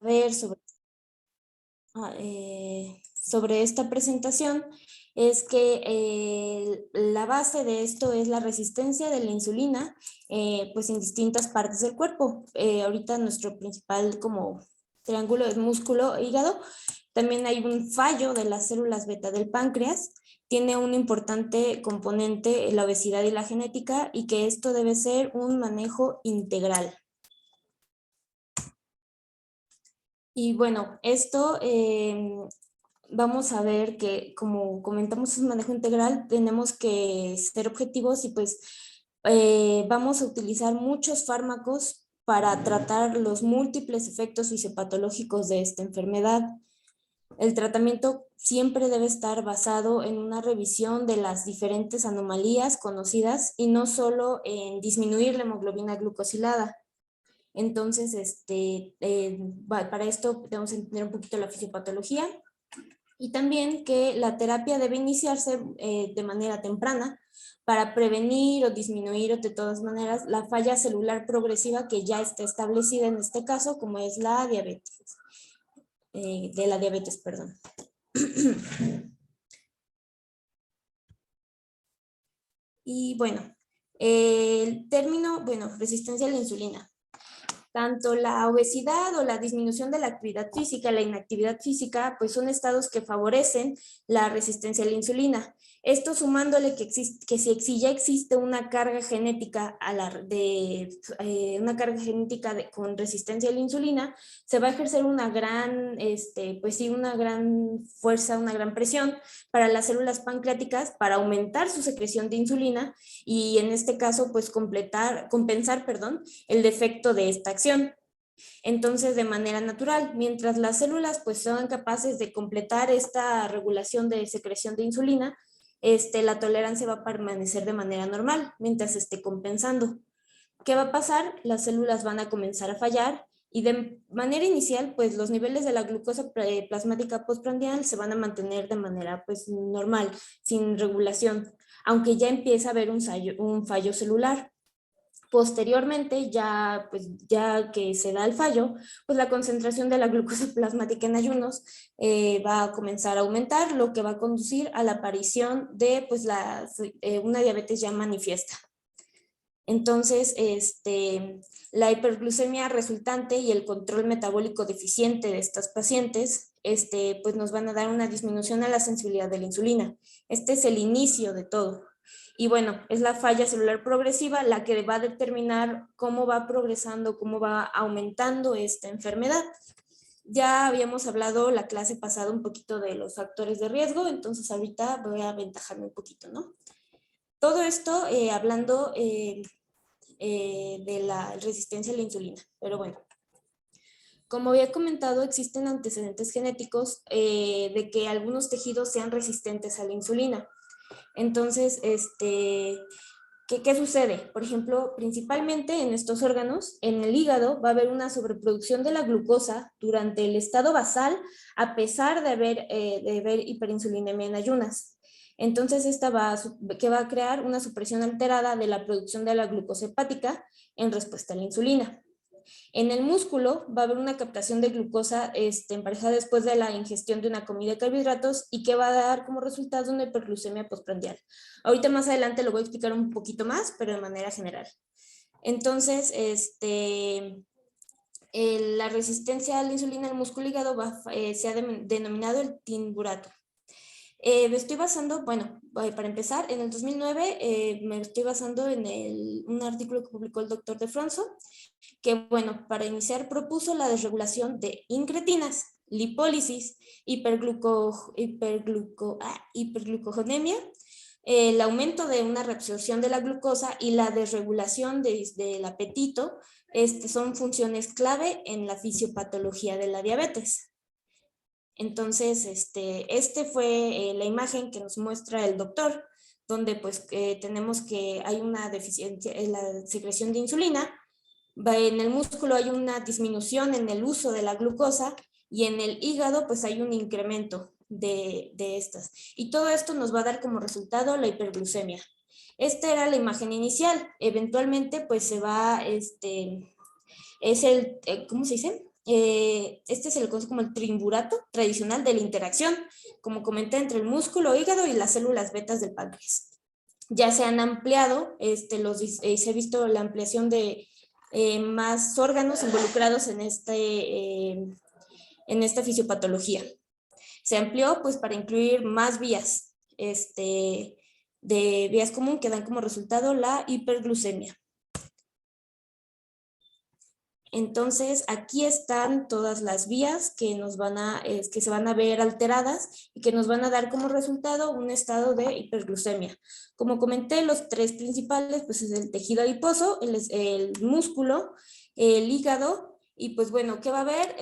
ver sobre esta presentación es que la base de esto es la resistencia de la insulina, pues en distintas partes del cuerpo. Ahorita nuestro principal como triángulo es músculo e hígado. También hay un fallo de las células beta del páncreas. Tiene un importante componente la obesidad y la genética, y que esto debe ser un manejo integral. Y bueno, esto vamos a ver que, como comentamos, es un manejo integral, tenemos que ser objetivos y pues vamos a utilizar muchos fármacos para tratar los múltiples efectos fisiopatológicos de esta enfermedad. El tratamiento siempre debe estar basado en una revisión de las diferentes anomalías conocidas y no solo en disminuir la hemoglobina glucosilada. Entonces, para esto debemos entender un poquito la fisiopatología y también que la terapia debe iniciarse de manera temprana para prevenir o disminuir de todas maneras la falla celular progresiva que ya está establecida en este caso, como es la diabetes, perdón. Y bueno, el término, resistencia a la insulina. Tanto la obesidad o la disminución de la actividad física, la inactividad física, pues son estados que favorecen la resistencia a la insulina. Esto sumándole que si ya existe una carga genética con resistencia a la insulina, se va a ejercer una gran, una gran fuerza, una gran presión para las células pancreáticas para aumentar su secreción de insulina y en este caso, pues compensar, el defecto de esta acción. Entonces, de manera natural, mientras las células pues son capaces de completar esta regulación de secreción de insulina, la tolerancia va a permanecer de manera normal mientras esté compensando. ¿Qué va a pasar? Las células van a comenzar a fallar y de manera inicial, pues los niveles de la glucosa plasmática postprandial se van a mantener de manera pues normal, sin regulación, aunque ya empieza a haber un fallo celular. Posteriormente, ya que se da el fallo, pues la concentración de la glucosa plasmática en ayunos va a comenzar a aumentar, lo que va a conducir a la aparición de pues, una diabetes ya manifiesta. Entonces, la hiperglucemia resultante y el control metabólico deficiente de estas pacientes, pues nos van a dar una disminución a la sensibilidad de la insulina. Este es el inicio de todo. Y bueno, es la falla celular progresiva la que va a determinar cómo va progresando, cómo va aumentando esta enfermedad. Ya habíamos hablado la clase pasada un poquito de los factores de riesgo, entonces ahorita voy a aventajarme un poquito, ¿no? Todo esto hablando de la resistencia a la insulina, pero bueno. Como había comentado, existen antecedentes genéticos de que algunos tejidos sean resistentes a la insulina. Entonces, ¿qué sucede? Por ejemplo, principalmente en estos órganos, en el hígado va a haber una sobreproducción de la glucosa durante el estado basal, a pesar de haber hiperinsulinemia en ayunas. Entonces, que va a crear una supresión alterada de la producción de la glucosa hepática en respuesta a la insulina. En el músculo va a haber una captación de glucosa emparejada después de la ingestión de una comida de carbohidratos y que va a dar como resultado una hiperglucemia postprandial. Ahorita más adelante lo voy a explicar un poquito más, pero de manera general. Entonces, la resistencia a la insulina en el músculo hígado se ha denominado el timburato. Me estoy basando, para empezar, en el 2009 me estoy basando en un artículo que publicó el doctor De Fronzo, que, para iniciar propuso la desregulación de incretinas, lipólisis, hiperglucogonemia, el aumento de una reabsorción de la glucosa y la desregulación del apetito. Son funciones clave en la fisiopatología de la diabetes. Entonces, fue la imagen que nos muestra el doctor, donde pues tenemos que hay una deficiencia en la secreción de insulina, en el músculo hay una disminución en el uso de la glucosa y en el hígado pues hay un incremento de estas. Y todo esto nos va a dar como resultado la hiperglucemia. Esta era la imagen inicial. Eventualmente pues se va, ¿cómo se dice? Este se le conoce como el triunvirato tradicional de la interacción, como comenté, entre el músculo, hígado y las células betas del páncreas. Ya se han ampliado, se ha visto la ampliación de más órganos involucrados en esta fisiopatología. Se amplió pues para incluir más vías de vías común que dan como resultado la hiperglucemia. Entonces, aquí están todas las vías que que se van a ver alteradas y que nos van a dar como resultado un estado de hiperglucemia. Como comenté, los tres principales, pues es el tejido adiposo, el músculo, el hígado, y pues bueno, ¿qué va a haber?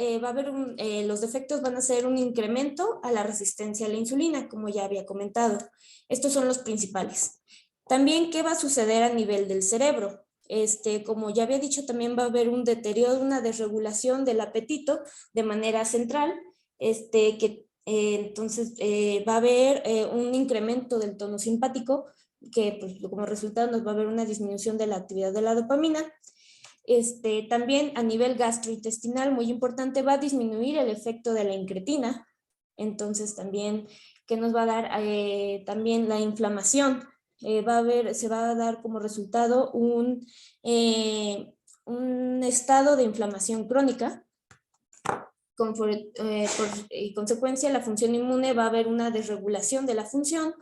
Los defectos van a ser un incremento a la resistencia a la insulina, como ya había comentado. Estos son los principales. También, ¿qué va a suceder a nivel del cerebro? Como ya había dicho, también va a haber un deterioro, una desregulación del apetito de manera central, entonces va a haber un incremento del tono simpático, que pues, como resultado nos va a haber una disminución de la actividad de la dopamina. También a nivel gastrointestinal, muy importante, va a disminuir el efecto de la incretina, entonces también, ¿qué nos va a dar? También la inflamación. Se va a dar como resultado un estado de inflamación crónica. Y consecuencia, la función inmune va a haber una desregulación de la función.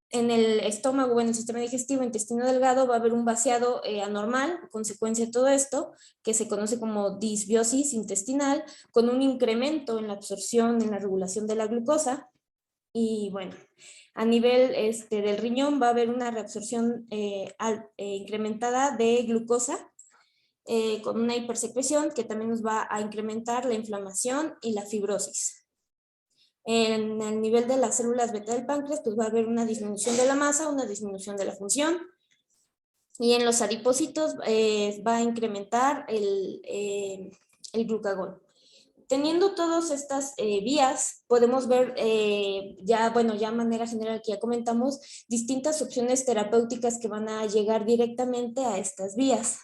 En el estómago, en el sistema digestivo, intestino delgado, va a haber un vaciado anormal, consecuencia de todo esto, que se conoce como disbiosis intestinal, con un incremento en la absorción, en la regulación de la glucosa. Y bueno, a nivel del riñón va a haber una reabsorción incrementada de glucosa con una hipersecreción que también nos va a incrementar la inflamación y la fibrosis. En el nivel de las células beta del páncreas, pues va a haber una disminución de la masa, una disminución de la función. Y en los adipocitos va a incrementar el glucagón. Teniendo todas estas vías, podemos ver ya de manera general que ya comentamos, distintas opciones terapéuticas que van a llegar directamente a estas vías.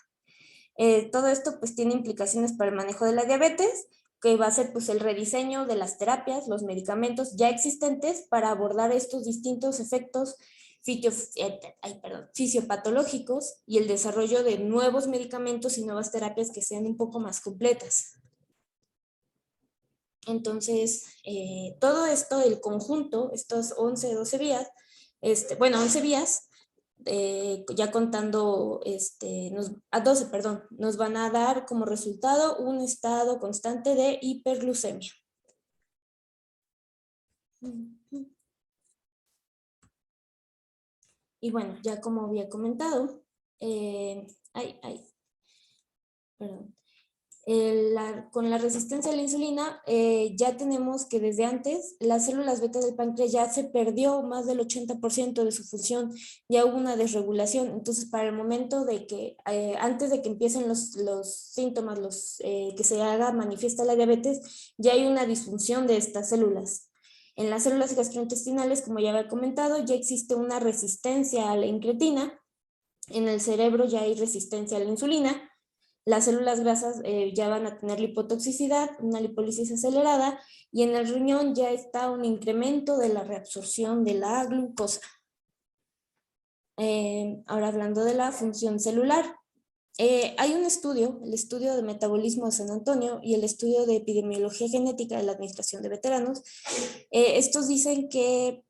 Todo esto pues tiene implicaciones para el manejo de la diabetes, que va a ser pues el rediseño de las terapias, los medicamentos ya existentes para abordar estos distintos efectos fisiopatológicos y el desarrollo de nuevos medicamentos y nuevas terapias que sean un poco más completas. Entonces, todo esto, el conjunto, estos 11, 12 vías, 11 vías, ya contando a 12, perdón, nos van a dar como resultado un estado constante de hiperglucemia. Y bueno, ya como había comentado, perdón. Con la resistencia a la insulina, ya tenemos que desde antes las células beta del páncreas ya se perdió más del 80% de su función, ya hubo una desregulación. Entonces, para el momento de que, antes de que empiecen los síntomas, que se haga manifiesta la diabetes, ya hay una disfunción de estas células. En las células gastrointestinales, como ya había comentado, ya existe una resistencia a la incretina. En el cerebro ya hay resistencia a la insulina. Las células grasas ya van a tener lipotoxicidad, una lipólisis acelerada, y en el riñón ya está un incremento de la reabsorción de la glucosa. Ahora hablando de la función celular. Hay un estudio, el estudio de metabolismo de San Antonio y el estudio de epidemiología genética de la Administración de Veteranos. Estos dicen que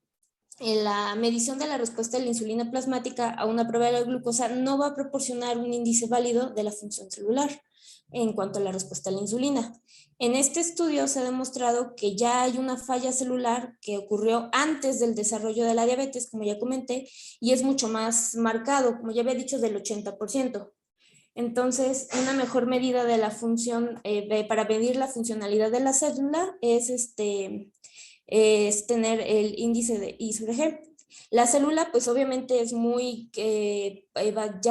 la medición de la respuesta de la insulina plasmática a una prueba de la glucosa no va a proporcionar un índice válido de la función celular en cuanto a la respuesta a la insulina. En este estudio se ha demostrado que ya hay una falla celular que ocurrió antes del desarrollo de la diabetes, como ya comenté, y es mucho más marcado, como ya había dicho, del 80%. Entonces, una mejor medida de la función, para medir la funcionalidad de la célula es tener el índice de I sobre G. La célula, pues obviamente es ya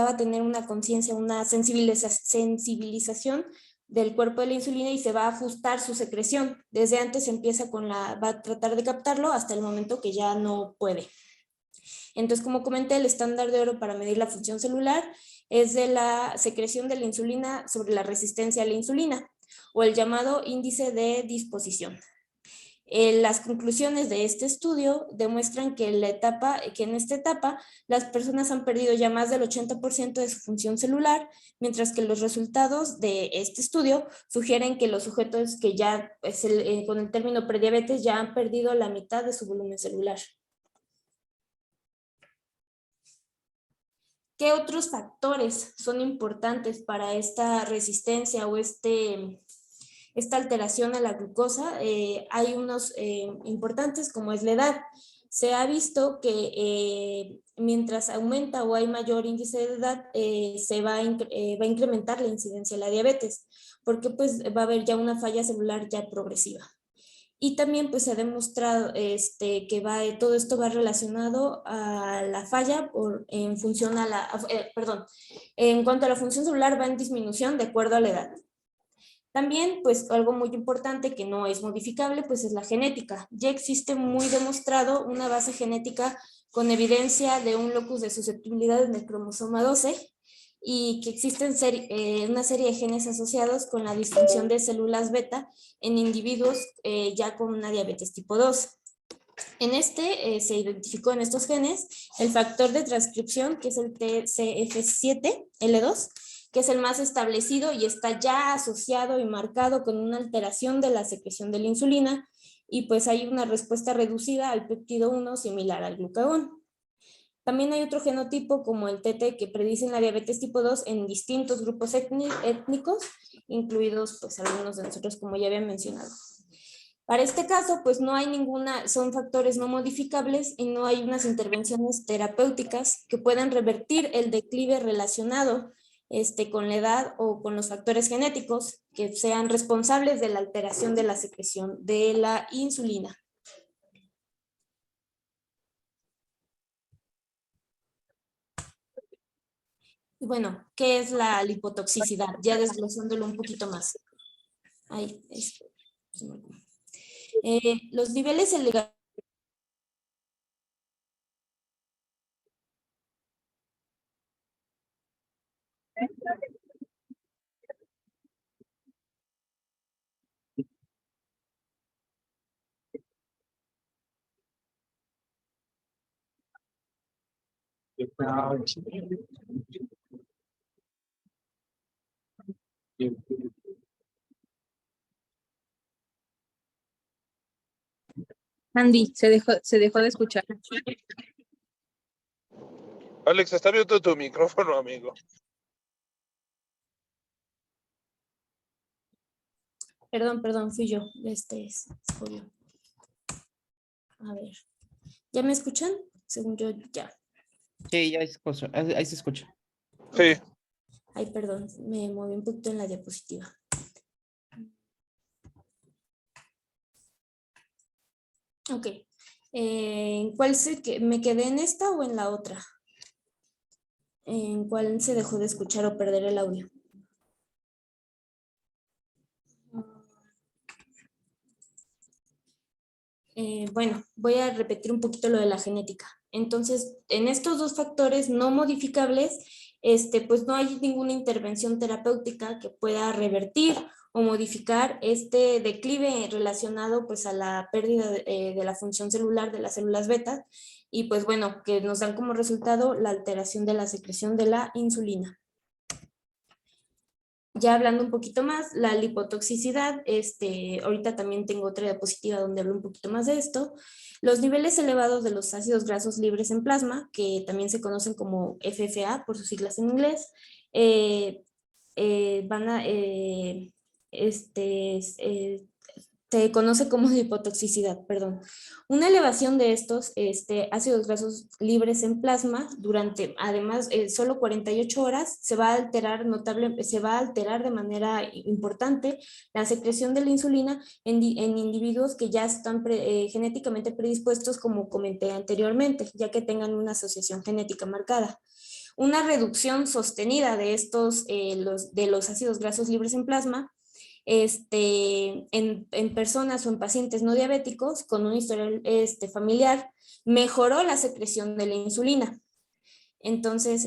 va a tener una conciencia, una sensibilización del cuerpo de la insulina y se va a ajustar su secreción. Desde antes va a tratar de captarlo hasta el momento que ya no puede. Entonces, como comenté, el estándar de oro para medir la función celular es de la secreción de la insulina sobre la resistencia a la insulina. o el llamado índice de disposición. Las conclusiones de este estudio demuestran que en esta etapa las personas han perdido ya más del 80% de su función celular, mientras que los resultados de este estudio sugieren que los sujetos que ya con el término prediabetes ya han perdido la mitad de su volumen celular. ¿Qué otros factores son importantes para esta resistencia o esta alteración a la glucosa? Hay unos importantes, como es la edad. Se ha visto que mientras aumenta o hay mayor índice de edad, se va a incrementar la incidencia de la diabetes, porque pues va a haber ya una falla celular ya progresiva. Y también pues se ha demostrado que todo esto va relacionado a la falla en cuanto a la función celular va en disminución de acuerdo a la edad. También, pues algo muy importante que no es modificable, pues es la genética. Ya existe muy demostrado una base genética con evidencia de un locus de susceptibilidad en el cromosoma 12 y que existen una serie de genes asociados con la disfunción de células beta en individuos ya con una diabetes tipo 2. Se identificó en estos genes el factor de transcripción, que es el TCF7L2, que es el más establecido y está ya asociado y marcado con una alteración de la secreción de la insulina, y pues hay una respuesta reducida al péptido 1 similar al glucagón. También hay otro genotipo como el TT que predice la diabetes tipo 2 en distintos grupos étnicos, incluidos pues algunos de nosotros como ya había mencionado. Para este caso, pues no hay son factores no modificables y no hay unas intervenciones terapéuticas que puedan revertir el declive relacionado con la edad o con los factores genéticos que sean responsables de la alteración de la secreción de la insulina. Y bueno, ¿qué es la lipotoxicidad? Ya desglosándolo un poquito más. Los niveles elevados Andy, se dejó de escuchar. Alex, está abierto tu micrófono, amigo. Perdón, fui yo. A ver, ¿ya me escuchan? Según yo, ya. Sí, ya ahí se escucha. Sí. Ay, perdón, me moví un poquito en la diapositiva. Ok. ¿En cuál me quedé, en esta o en la otra? ¿En cuál se dejó de escuchar o perder el audio? Bueno, voy a repetir un poquito lo de la genética. Entonces, en estos dos factores no modificables, pues no hay ninguna intervención terapéutica que pueda revertir o modificar este declive relacionado pues a la pérdida de la función celular de las células beta, y pues bueno, que nos dan como resultado la alteración de la secreción de la insulina. Ya hablando un poquito más, la lipotoxicidad, ahorita también tengo otra diapositiva donde hablo un poquito más de esto. Los niveles elevados de los ácidos grasos libres en plasma, que también se conocen como FFA por sus siglas en inglés, se conoce como hipotoxicidad, perdón. Una elevación de estos ácidos grasos libres en plasma durante, además, solo 48 horas se va a alterar de manera importante la secreción de la insulina en individuos que ya están genéticamente predispuestos, como comenté anteriormente, ya que tengan una asociación genética marcada. Una reducción sostenida de los ácidos grasos libres en plasma en personas o en pacientes no diabéticos con un historial familiar, mejoró la secreción de la insulina. Entonces,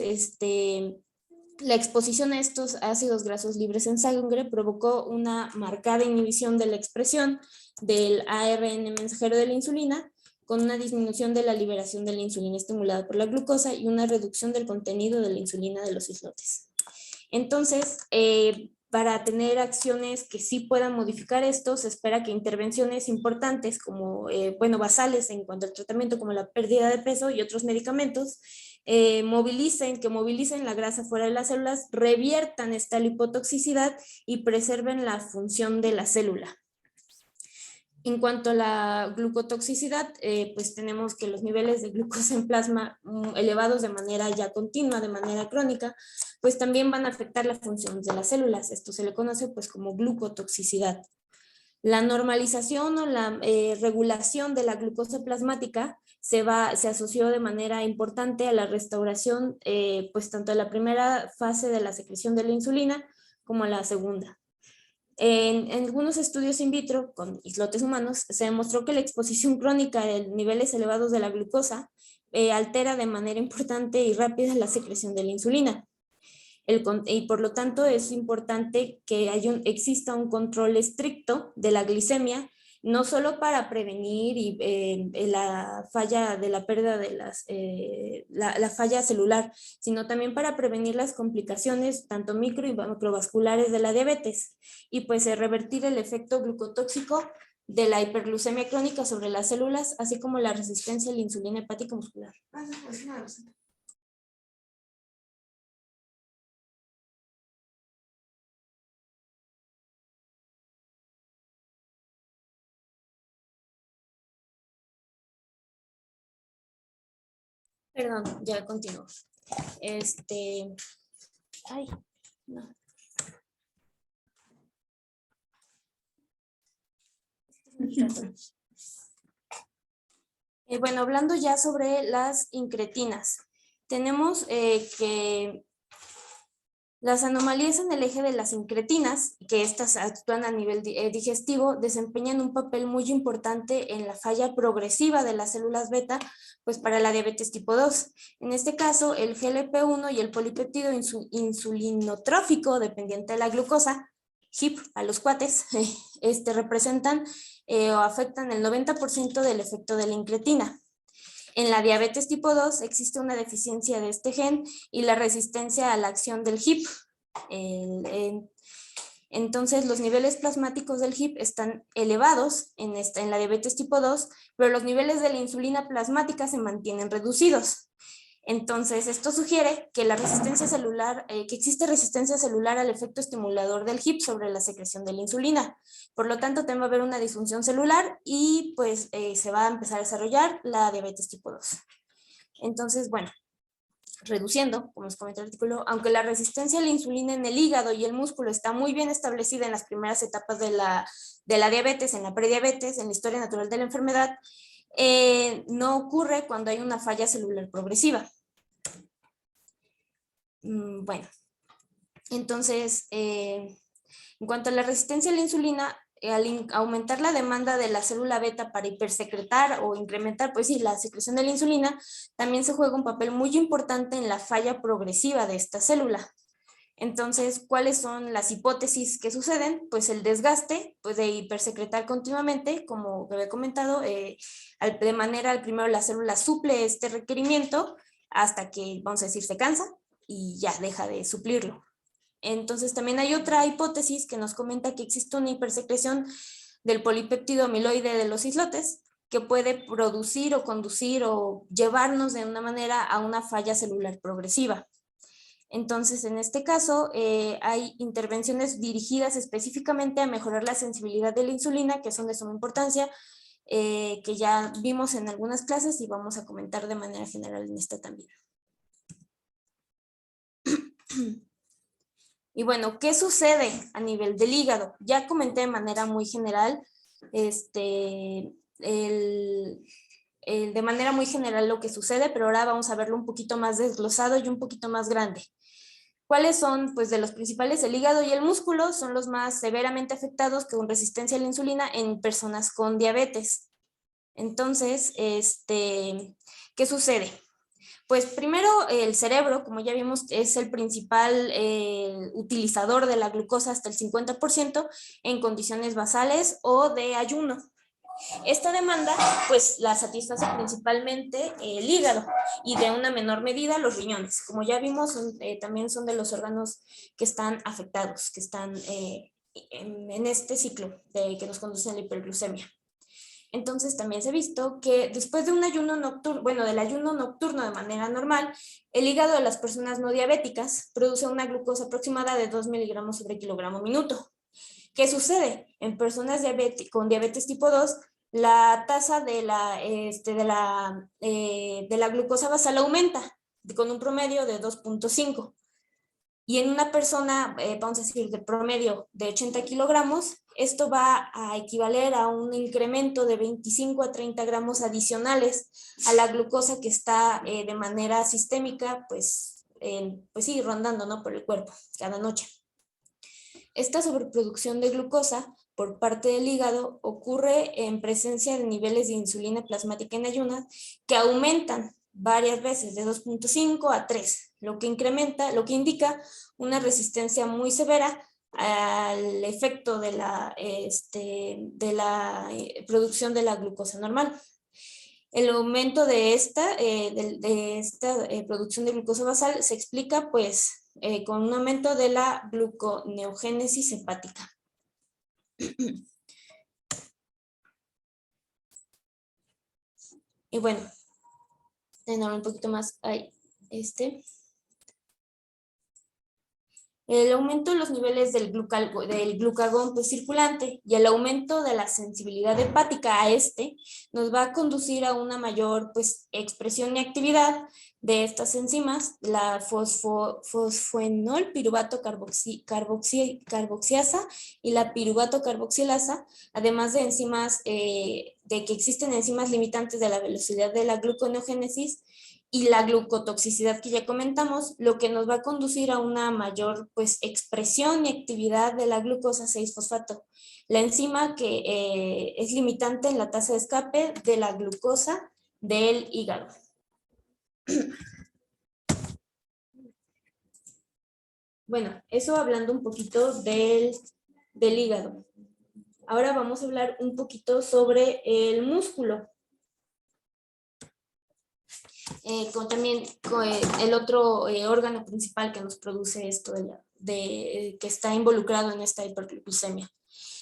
La exposición a estos ácidos grasos libres en sangre provocó una marcada inhibición de la expresión del ARN mensajero de la insulina, con una disminución de la liberación de la insulina estimulada por la glucosa y una reducción del contenido de la insulina de los islotes. Entonces, para tener acciones que sí puedan modificar esto, se espera que intervenciones importantes como, basales en cuanto al tratamiento, como la pérdida de peso y otros medicamentos, movilicen la grasa fuera de las células, reviertan esta lipotoxicidad y preserven la función de la célula. En cuanto a la glucotoxicidad, pues tenemos que los niveles de glucosa en plasma elevados de manera ya continua, de manera crónica, pues también van a afectar la función de las células. Esto se le conoce pues como glucotoxicidad. La normalización o la regulación de la glucosa plasmática se asoció de manera importante a la restauración, pues tanto a la primera fase de la secreción de la insulina como a la segunda. En algunos estudios in vitro con islotes humanos se demostró que la exposición crónica de niveles elevados de la glucosa altera de manera importante y rápida la secreción de la insulina. Y por lo tanto es importante que exista un control estricto de la glicemia, no solo para prevenir la falla de la pérdida de la falla celular, sino también para prevenir las complicaciones tanto micro y macrovasculares de la diabetes y pues revertir el efecto glucotóxico de la hiperglucemia crónica sobre las células, así como la resistencia a la insulina hepática muscular. Perdón, ya continúo. Ay, no. Bueno, hablando ya sobre las incretinas, tenemos que las anomalías en el eje de las incretinas, que estas actúan a nivel digestivo, desempeñan un papel muy importante en la falla progresiva de las células beta, pues para la diabetes tipo 2. En este caso, el GLP-1 y el polipéptido insulinotrófico dependiente de la glucosa, HIP a los cuates, representan o afectan el 90% del efecto de la incretina. En la diabetes tipo 2 existe una deficiencia de este gen y la resistencia a la acción del HIP. Entonces, los niveles plasmáticos del HIP están elevados en la diabetes tipo 2, pero los niveles de la insulina plasmática se mantienen reducidos. Entonces, esto sugiere que que existe resistencia celular al efecto estimulador del HIP sobre la secreción de la insulina. Por lo tanto, también va a haber una disfunción celular y pues se va a empezar a desarrollar la diabetes tipo 2. Entonces, bueno, reduciendo, como les comenta el artículo, aunque la resistencia a la insulina en el hígado y el músculo está muy bien establecida en las primeras etapas de la diabetes, en la prediabetes, en la historia natural de la enfermedad, no ocurre cuando hay una falla celular progresiva. Bueno, entonces, en cuanto a la resistencia a la insulina, al aumentar la demanda de la célula beta para hipersecretar o incrementar, pues sí, la secreción de la insulina, también se juega un papel muy importante en la falla progresiva de esta célula. Entonces, ¿cuáles son las hipótesis que suceden? Pues el desgaste, pues de hipersecretar continuamente, como había comentado, de manera, primero la célula suple este requerimiento hasta que, vamos a decir, se cansa y ya deja de suplirlo. Entonces, también hay otra hipótesis que nos comenta que existe una hipersecreción del polipéptido amiloide de los islotes que puede producir o conducir o llevarnos de una manera a una falla celular progresiva. Entonces, en este caso, hay intervenciones dirigidas específicamente a mejorar la sensibilidad de la insulina, que son de suma importancia, que ya vimos en algunas clases y vamos a comentar de manera general en esta también. Y bueno, ¿qué sucede a nivel del hígado? Ya comenté de manera muy general, de manera muy general lo que sucede, pero ahora vamos a verlo un poquito más desglosado y un poquito más grande. ¿Cuáles son? Pues de los principales, el hígado y el músculo son los más severamente afectados con resistencia a la insulina en personas con diabetes. Entonces, ¿qué sucede? Pues primero el cerebro, como ya vimos, es el principal utilizador de la glucosa hasta el 50% en condiciones basales o de ayuno. Esta demanda pues la satisface principalmente el hígado y de una menor medida los riñones. Como ya vimos, también son de los órganos que están afectados, que están en este ciclo que nos conduce a la hiperglucemia. Entonces también se ha visto que después de un ayuno nocturno, bueno, del ayuno nocturno de manera normal, el hígado de las personas no diabéticas produce una glucosa aproximada de 2 miligramos sobre kilogramo minuto. ¿Qué sucede? En personas con diabetes tipo 2, la tasa de la glucosa basal aumenta con un promedio de 2.5. Y en una persona, vamos a decir, de promedio de 80 kilogramos, esto va a equivaler a un incremento de 25 a 30 gramos adicionales a la glucosa que está de manera sistémica, pues sí, rondando, ¿no?, por el cuerpo cada noche. Esta sobreproducción de glucosa por parte del hígado ocurre en presencia de niveles de insulina plasmática en ayunas que aumentan varias veces de 2.5 a 3, lo que indica una resistencia muy severa al efecto de la producción de la glucosa normal. El aumento de esta producción de glucosa basal se explica pues con un aumento de la gluconeogénesis hepática. Y bueno, tener un poquito más ahí, el aumento de los niveles del glucagón pues, circulante y el aumento de la sensibilidad hepática a nos va a conducir a una mayor pues, expresión y actividad de estas enzimas, la fosfoenol piruvato carboxiasa y la piruvato carboxilasa, además de enzimas, de que existen enzimas limitantes de la velocidad de la gluconeogénesis y la glucotoxicidad que ya comentamos, lo que nos va a conducir a una mayor pues, expresión y actividad de la glucosa 6-fosfato, la enzima que es limitante en la tasa de escape de la glucosa del hígado. Bueno, eso hablando un poquito del hígado. Ahora vamos a hablar un poquito sobre el músculo. También el otro órgano principal que nos produce esto que está involucrado en esta hiperglucemia.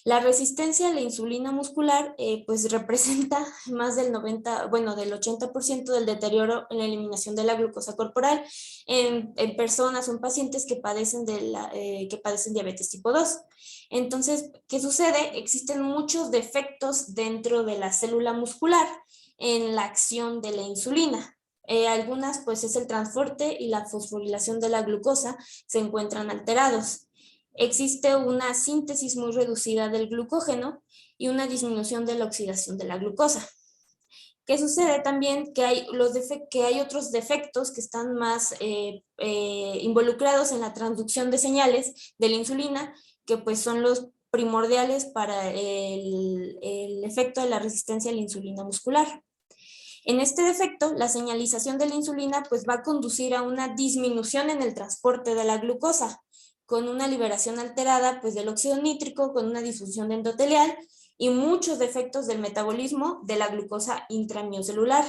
La resistencia a la insulina muscular pues representa más del 80% del deterioro en la eliminación de la glucosa corporal en personas o en pacientes que padecen diabetes tipo 2. Entonces, ¿qué sucede? Existen muchos defectos dentro de la célula muscular en la acción de la insulina. Algunas pues es el transporte y la fosforilación de la glucosa se encuentran alterados. Existe una síntesis muy reducida del glucógeno y una disminución de la oxidación de la glucosa. ¿Qué sucede también? Que hay otros defectos que están más involucrados en la transducción de señales de la insulina, que pues son los primordiales para el efecto de la resistencia a la insulina muscular. En este defecto, la señalización de la insulina pues, va a conducir a una disminución en el transporte de la glucosa, con una liberación alterada pues, del óxido nítrico, con una disfunción endotelial y muchos defectos del metabolismo de la glucosa intramiocelular.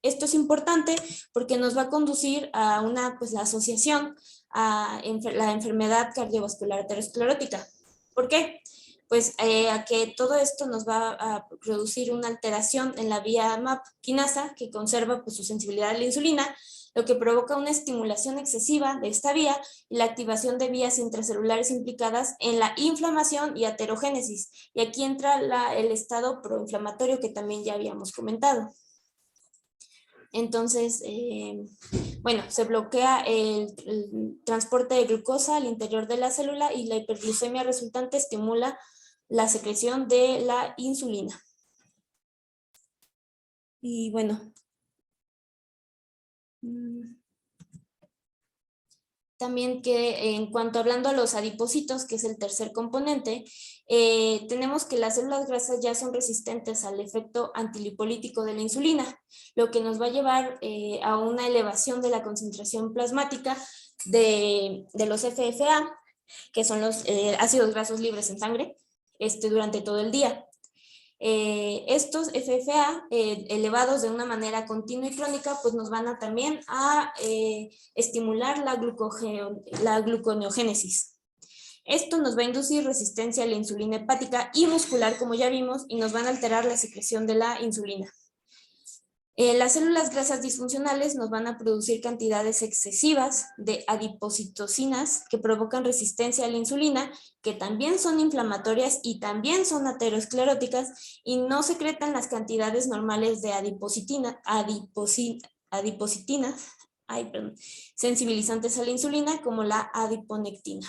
Esto es importante porque nos va a conducir a la asociación a la enfermedad cardiovascular aterosclerótica. ¿Por qué? Pues a que todo esto nos va a producir una alteración en la vía MAP quinasa que conserva pues, su sensibilidad a la insulina, lo que provoca una estimulación excesiva de esta vía y la activación de vías intracelulares implicadas en la inflamación y aterogénesis. Y aquí entra el estado proinflamatorio que también ya habíamos comentado. Entonces, se bloquea el transporte de glucosa al interior de la célula y la hiperglucemia resultante estimula la secreción de la insulina. Y bueno, también que en cuanto hablando a los adipocitos, que es el tercer componente, tenemos que las células grasas ya son resistentes al efecto antilipolítico de la insulina, lo que nos va a llevar a una elevación de la concentración plasmática de los FFA, que son los ácidos grasos libres en sangre, durante todo el día. Estos FFA elevados de una manera continua y crónica pues nos van a también a estimular la gluconeogénesis. Esto nos va a inducir resistencia a la insulina hepática y muscular, como ya vimos, y nos van a alterar la secreción de la insulina. Las células grasas disfuncionales nos van a producir cantidades excesivas de adipocitocinas que provocan resistencia a la insulina, que también son inflamatorias y también son ateroscleróticas y no secretan las cantidades normales de adipositinas, sensibilizantes a la insulina, como la adiponectina.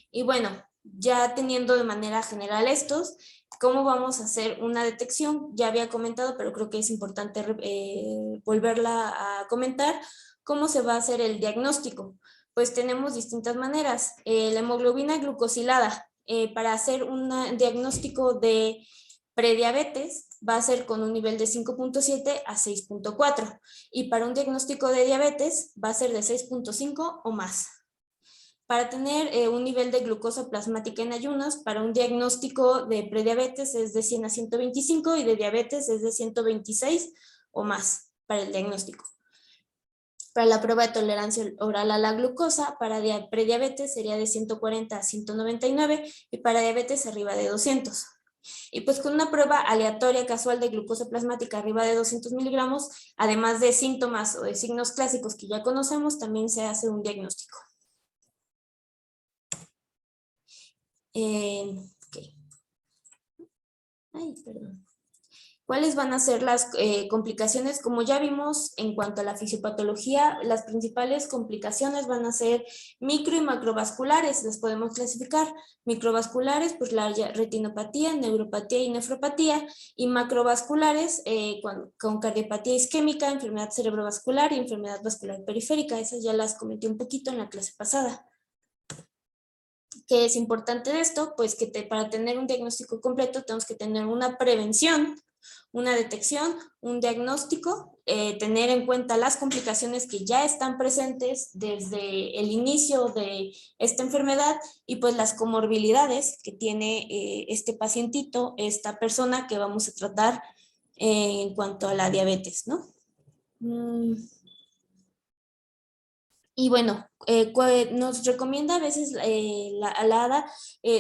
Y bueno, ya teniendo de manera general estos, ¿cómo vamos a hacer una detección? Ya había comentado, pero creo que es importante volverla a comentar. ¿Cómo se va a hacer el diagnóstico? Pues tenemos distintas maneras. La hemoglobina glucosilada, para hacer un diagnóstico de prediabetes, va a ser con un nivel de 5.7 a 6.4. Y para un diagnóstico de diabetes, va a ser de 6.5 o más. Para tener un nivel de glucosa plasmática en ayunas, para un diagnóstico de prediabetes es de 100 a 125 y de diabetes es de 126 o más para el diagnóstico. Para la prueba de tolerancia oral a la glucosa, para prediabetes sería de 140 a 199 y para diabetes arriba de 200. Y pues con una prueba aleatoria casual de glucosa plasmática arriba de 200 miligramos, además de síntomas o de signos clásicos que ya conocemos, también se hace un diagnóstico. Okay. Ay, perdón. ¿Cuáles van a ser las complicaciones? Como ya vimos en cuanto a la fisiopatología, las principales complicaciones van a ser micro y macrovasculares, las podemos clasificar. Microvasculares, pues la retinopatía, neuropatía y nefropatía, y macrovasculares con cardiopatía isquémica, enfermedad cerebrovascular y enfermedad vascular periférica. Esas ya las comenté un poquito en la clase pasada. ¿Qué es importante de esto? Pues que para tener un diagnóstico completo tenemos que tener una prevención, una detección, un diagnóstico, tener en cuenta las complicaciones que ya están presentes desde el inicio de esta enfermedad y pues las comorbilidades que tiene este pacientito, esta persona que vamos a tratar en cuanto a la diabetes, ¿no? Y bueno, nos recomienda a veces la ADA,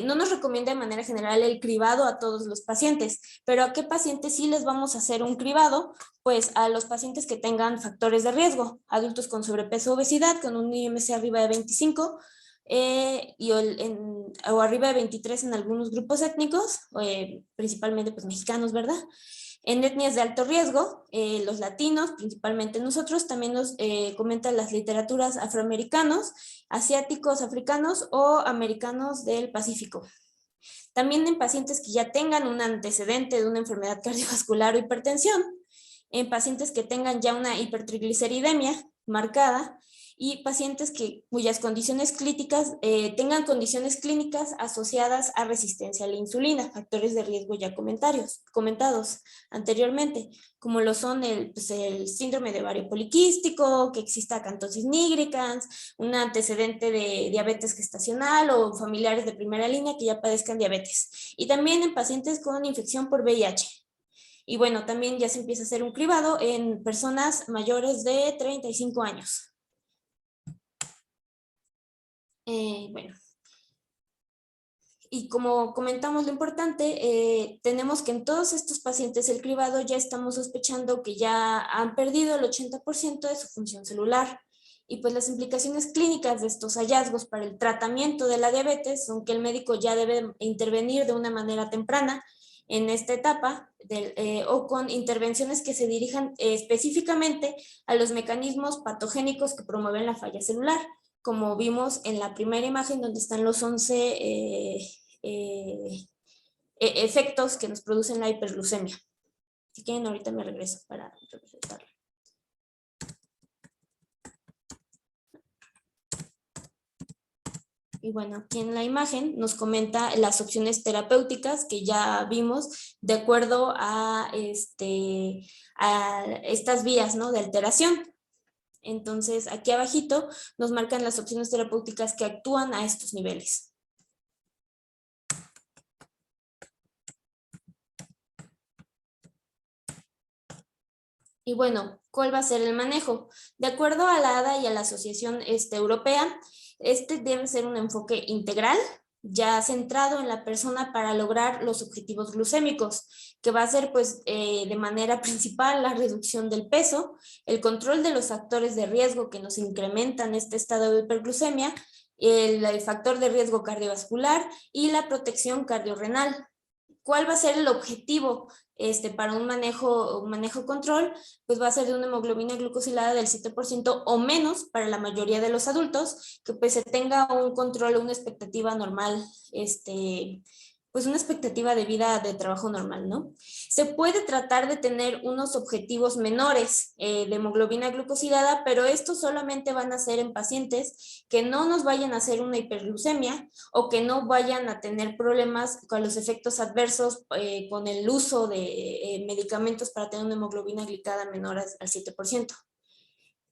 no nos recomienda de manera general el cribado a todos los pacientes, pero ¿a qué pacientes sí les vamos a hacer un cribado? Pues a los pacientes que tengan factores de riesgo, adultos con sobrepeso o obesidad, con un IMC arriba de 25, o arriba de 23 en algunos grupos étnicos, principalmente pues mexicanos, ¿verdad? En etnias de alto riesgo, los latinos, principalmente nosotros, también nos comentan las literaturas afroamericanos, asiáticos, africanos o americanos del Pacífico. También en pacientes que ya tengan un antecedente de una enfermedad cardiovascular o hipertensión, en pacientes que tengan ya una hipertrigliceridemia marcada, y pacientes cuyas condiciones clínicas tengan condiciones clínicas asociadas a resistencia a la insulina, factores de riesgo ya comentados anteriormente, como lo son el síndrome de ovario poliquístico, que exista acantosis nigricans, un antecedente de diabetes gestacional o familiares de primera línea que ya padezcan diabetes. Y también en pacientes con infección por VIH. Y bueno, también ya se empieza a hacer un cribado en personas mayores de 35 años. Bueno, y como comentamos lo importante, tenemos que en todos estos pacientes el cribado ya estamos sospechando que ya han perdido el 80% de su función celular. Y pues las implicaciones clínicas de estos hallazgos para el tratamiento de la diabetes son que el médico ya debe intervenir de una manera temprana en esta etapa o con intervenciones que se dirijan específicamente a los mecanismos patogénicos que promueven la falla celular, como vimos en la primera imagen donde están los 11 efectos que nos producen la hiperglucemia. Si quieren, ahorita me regreso para representarlo. Y bueno, aquí en la imagen nos comenta las opciones terapéuticas que ya vimos de acuerdo a estas vías, ¿no?, de alteración. Entonces, aquí abajito nos marcan las opciones terapéuticas que actúan a estos niveles. Y bueno, ¿cuál va a ser el manejo? De acuerdo a la ADA y a la Asociación Europea, debe ser un enfoque integral, ya centrado en la persona para lograr los objetivos glucémicos, que va a ser pues de manera principal la reducción del peso, el control de los factores de riesgo que nos incrementan este estado de hiperglucemia, el factor de riesgo cardiovascular y la protección cardiorrenal. ¿Cuál va a ser el objetivo para un manejo control? Pues va a ser de una hemoglobina glucosilada del 7% o menos para la mayoría de los adultos, que pues se tenga un control o una expectativa normal, pues una expectativa de vida de trabajo normal, ¿no? Se puede tratar de tener unos objetivos menores de hemoglobina glucosilada, pero estos solamente van a ser en pacientes que no nos vayan a hacer una hiperglucemia o que no vayan a tener problemas con los efectos adversos con el uso de medicamentos para tener una hemoglobina glicada menor al 7%.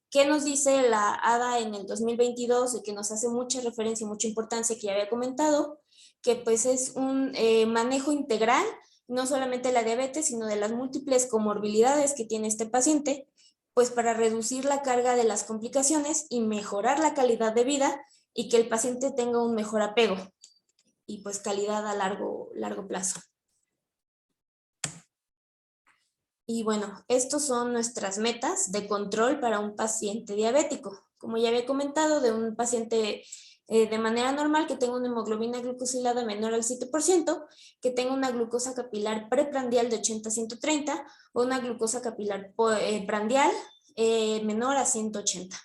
¿Qué nos dice la ADA en el 2022 y que nos hace mucha referencia y mucha importancia que ya había comentado? Que pues es un manejo integral, no solamente de la diabetes, sino de las múltiples comorbilidades que tiene este paciente, pues para reducir la carga de las complicaciones y mejorar la calidad de vida y que el paciente tenga un mejor apego y pues calidad a largo plazo. Y bueno, estos son nuestras metas de control para un paciente diabético. Como ya había comentado, de un paciente de manera normal que tenga una hemoglobina glucosilada menor al 7%, que tenga una glucosa capilar preprandial de 80 a 130 o una glucosa capilar prandial menor a 180.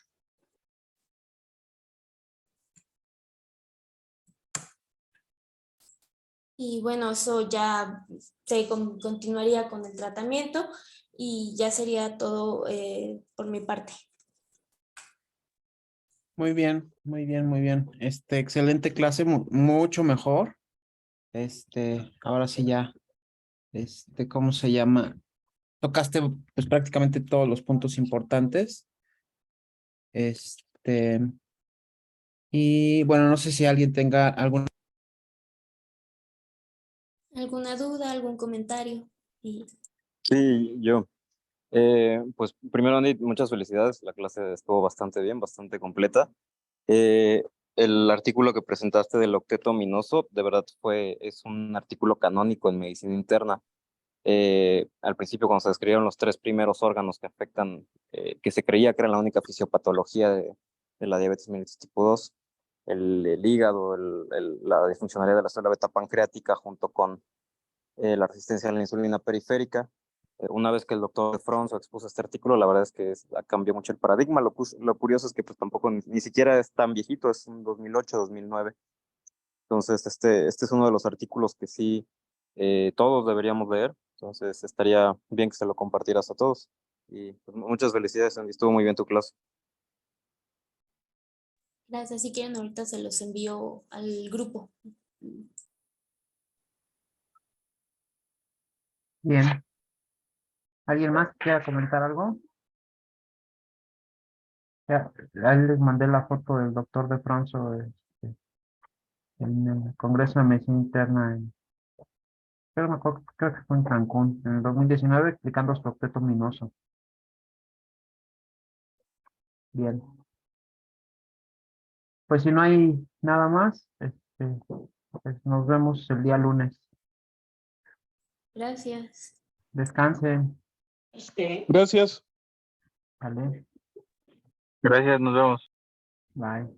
Y bueno, eso ya se continuaría con el tratamiento y ya sería todo por mi parte. Muy bien, muy bien, muy bien. Excelente clase, mucho mejor. Ahora sí ya, ¿cómo se llama? Tocaste pues prácticamente todos los puntos importantes. Y bueno, no sé si alguien tenga alguna. ¿Alguna duda, algún comentario? Sí, yo. Pues primero, Andy, muchas felicidades. La clase estuvo bastante bien, bastante completa. Eh, el artículo que presentaste del octeto ominoso, de verdad es un artículo canónico en medicina interna. Al principio, cuando se describieron los 3 primeros órganos que afectan, que se creía que era la única fisiopatología de la diabetes mellitus tipo 2, el hígado, la disfuncionalidad de la célula beta pancreática junto con la resistencia a la insulina periférica. Una vez que el doctor Fronzo expuso este artículo, la verdad es que cambió mucho el paradigma. Lo curioso es que pues tampoco ni siquiera es tan viejito, es un 2008, 2009. Entonces, este es uno de los artículos que sí todos deberíamos leer. Entonces, estaría bien que se lo compartieras a todos. Y pues, muchas felicidades, Andy. Estuvo muy bien tu clase. Gracias. Si quieren, ahorita se los envío al grupo. Bien. ¿Alguien más quiera comentar algo? Ya, ahí les mandé la foto del doctor de Franzo en el Congreso de Medicina Interna, creo que fue en Cancún, en el 2019, explicando su octeto ominoso. Bien. Pues si no hay nada más, pues nos vemos el día lunes. Gracias. Descansen. Gracias. Vale. Gracias, nos vemos. Bye.